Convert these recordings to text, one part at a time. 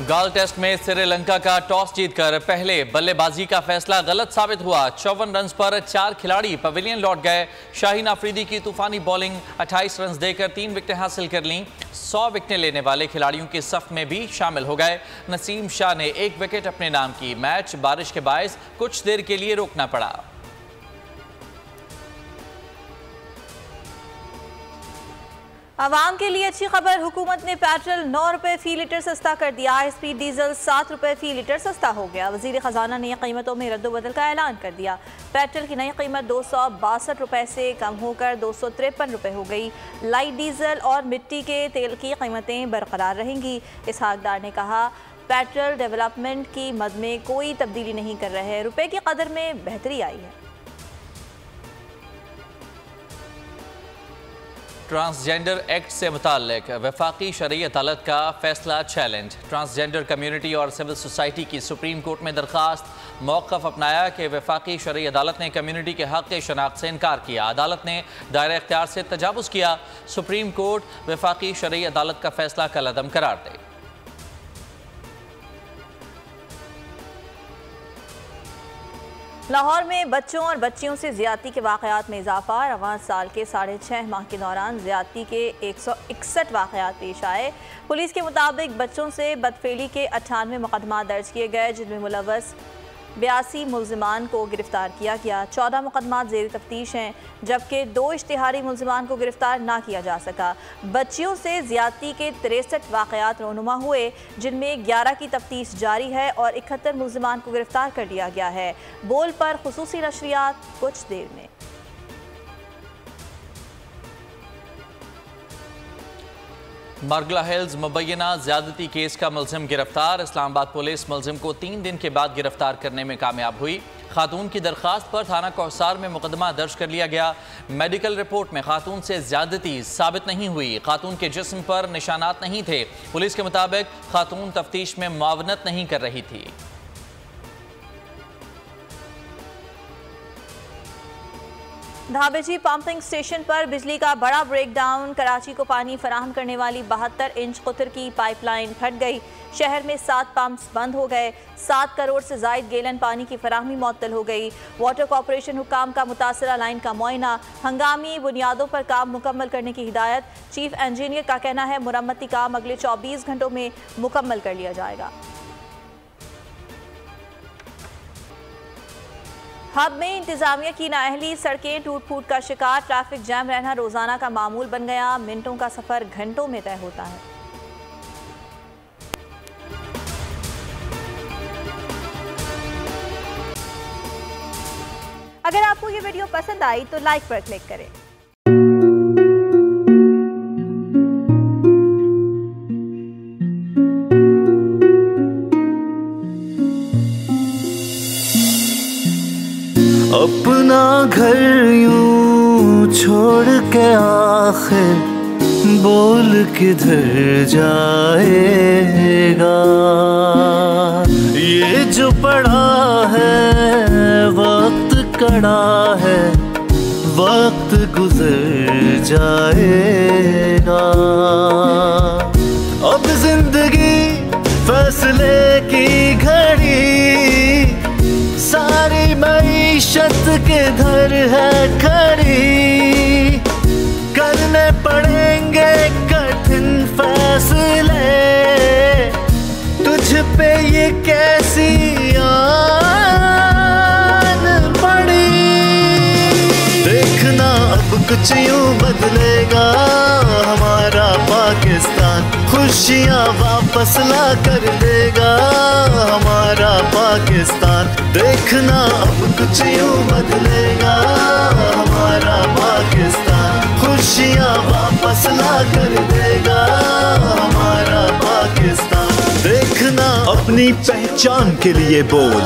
गाल टेस्ट में श्रीलंका का टॉस जीतकर पहले बल्लेबाजी का फैसला गलत साबित हुआ। 54 रन पर 4 खिलाड़ी पवेलियन लौट गए। शाहीन अफरीदी की तूफानी बॉलिंग 28 रन देकर 3 विकेटें हासिल कर लीं। 100 विकेटें लेने वाले खिलाड़ियों के सफ में भी शामिल हो गए। नसीम शाह ने 1 विकेट अपने नाम की। मैच बारिश के बायस कुछ देर के लिए रोकना पड़ा। आवाम के लिए अच्छी खबर, हुकूमत ने पेट्रोल 9 रुपये फी लीटर सस्ता कर दिया। हाई स्पीड डीजल 7 रुपये फी लीटर सस्ता हो गया। वजीर खजाना ने कीमतों में रद्दोबदल का ऐलान कर दिया। पेट्रोल की नई कीमत 262 रुपये से कम होकर 253 रुपये हो गई। लाइट डीजल और मिट्टी के तेल की कीमतें बरकरार रहेंगी। इसहाकदार ने कहा, पेट्रोल डेवलपमेंट की मद में कोई तब्दीली नहीं कर रहे, रुपये की कदर में बेहतरी आई है। ट्रांसजेंडर एक्ट से मुताल्लिक वफाकी शरई अदालत का फैसला चैलेंज। ट्रांसजेंडर कम्युनिटी और सिविल सोसाइटी की सुप्रीम कोर्ट में दरख्वास्त। मौक़िफ़ अपनाया कि वफाकी शरई अदालत ने कम्युनिटी के हक़ शनाख्त से इनकार किया। अदालत ने दायरा इख्तियार से तजावुज़ किया। सुप्रीम कोर्ट वफाकी शरई अदालत का फैसला कलअदम करार दे। लाहौर में बच्चों और बच्चियों से ज्यादती के वाक़यात में इजाफा। रवां साल के 6.5 माह के दौरान ज्यादती के 161 वाक़यात पेश आए। पुलिस के मुताबिक बच्चों से बदफेली के 98 मुकदमा दर्ज किए गए, जिनमें मुलव्वस 82 मुल्ज़िमान को गिरफ्तार किया गया। 14 मुकदमा ज़ेर तफ्तीश हैं, जबकि 2 इश्तिहारी मुल्ज़िमान को गिरफ्तार ना किया जा सका। बच्चियों से ज़्यादती के 63 वाक़यात रोनुमा हुए, जिनमें 11 की तफ्तीश जारी है और 71 मुल्ज़िमान को गिरफ्तार कर लिया गया है। बोल पर खुसूसी नशरियात कुछ देर में। मरगला हिल्स मुबैना ज्यादती केस का मुलजिम गिरफ्तार। इस्लामाबाद पुलिस मुलजिम को 3 दिन के बाद गिरफ्तार करने में कामयाब हुई। खातून की दरख्वास्त पर थाना कौसार में मुकदमा दर्ज कर लिया गया। मेडिकल रिपोर्ट में खातून से ज्यादती साबित नहीं हुई। खातून के जिस्म पर निशानात नहीं थे। पुलिस के मुताबिक खातून तफ्तीश में मुआवनत नहीं कर रही थी। धाबेजी पंपिंग स्टेशन पर बिजली का बड़ा ब्रेकडाउन। कराची को पानी फराहम करने वाली 72 इंच कुतर की पाइपलाइन फट गई। शहर में 7 पंप्स बंद हो गए। 7 करोड़ से जायद गैलन पानी की फराहमी मुअत्तल हो गई। वाटर कॉरपोरेशन हुकाम का मुतासरा लाइन का मुआयना। हंगामी बुनियादों पर काम मुकम्मल करने की हिदायत। चीफ इंजीनियर का कहना है, मुरम्मती काम अगले 24 घंटों में मुकम्मल कर लिया जाएगा। हब में इंतजामिया की नाअहली, सड़कें टूट फूट का शिकार। ट्रैफिक जैम रहना रोजाना का मामूल बन गया। मिनटों का सफर घंटों में तय होता है। अगर आपको ये वीडियो पसंद आई तो लाइक पर क्लिक करें। अपना घर यूं छोड़ के आखिर बोल किधर जाएगा। ये जो पड़ा है वक्त कड़ा है, वक्त गुजर जाएगा। अब जिंदगी फैसले की घड़ी, सारी मईशत के धर है खड़ी। करने पड़ेंगे कठिन फैसले, तुझ पे ये कैसी आन पड़ी। देखना अब कुछ यूं बदलेगा हमारा पाकिस्तान। खुशियाँ वापस ला कर देगा हमारा पाकिस्तान। देखना अब कुछ यूं बदलेगा हमारा पाकिस्तान। खुशियाँ वापस ला कर देगा हमारा पाकिस्तान। देखना अपनी पहचान के लिए बोल,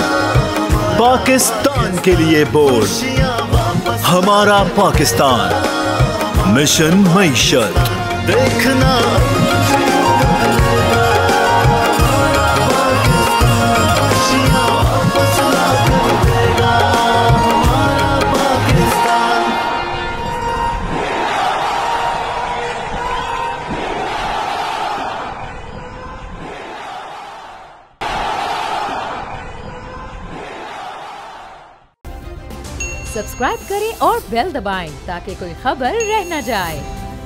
पाकिस्तान के लिए बोल। हमारा पाकिस्तान, मिशन मईशत। देखना सब्सक्राइब करें और बेल दबाएं ताकि कोई खबर रह न जाए।